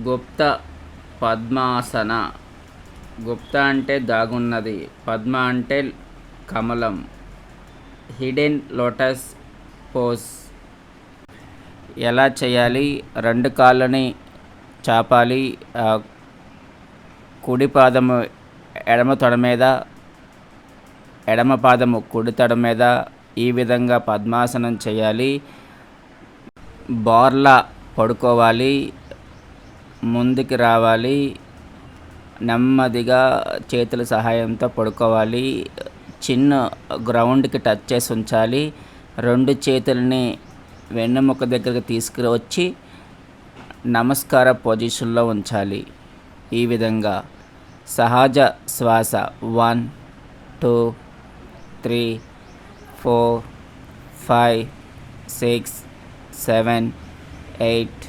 గుప్త పద్మాసన. గుప్త అంటే దాగున్నది, పద్మ అంటే కమలం. Hidden lotus pose. ఎలా చేయాలి? రెండు కాళ్ళని చాపాలి. కుడి పాదము ఎడమ తొడ మీద, ఎడమ పాదము కుడి తొడ మీద ఈ విధంగా పద్మాసనం చేయాలి. బోర్లా పడుకోవాలి. ముందుకి రావాలి. నెమ్మదిగా చేతుల సహాయంతో పడుకోవాలి. చిన్న గ్రౌండ్కి టచ్ చేసి ఉంచాలి. రెండు చేతులని వెన్నెముక దగ్గరకు తీసుకువచ్చి నమస్కార పొజిషన్లో ఉంచాలి. ఈ విధంగా సహజ శ్వాస 1 2 3 4 5 6 7 8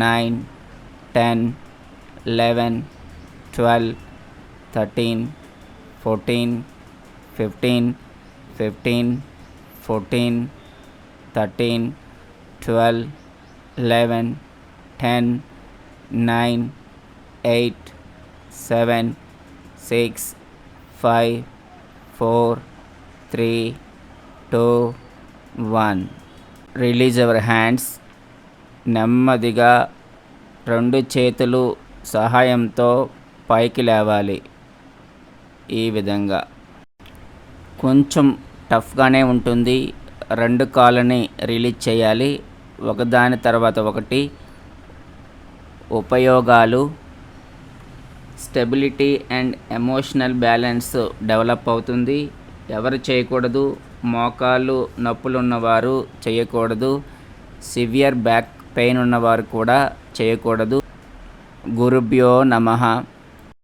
9 10 11 12 13 14 15 15 14 13 12 11 10 9 8 7 6 5 4 3 2 1. Release our hands. నెమ్మదిగా రెండు చేతులు సహాయంతో పైకి లేవాలి. ఈ విధంగా కొంచెం టఫ్గానే ఉంటుంది. రెండు కాళ్ళని రిలీజ్ చేయాలి, ఒకదాని తర్వాత ఒకటి. ఉపయోగాలు: stability and emotional balance develop అవుతుంది. ఎవరు చేయకూడదు? మోకాళ్ళు నొప్పులు ఉన్నవారు చేయకూడదు. సివియర్ బ్యాక్ పెయిన్ ఉన్నవారు కూడా చేయకూడదు. గురుభ్యో నమః.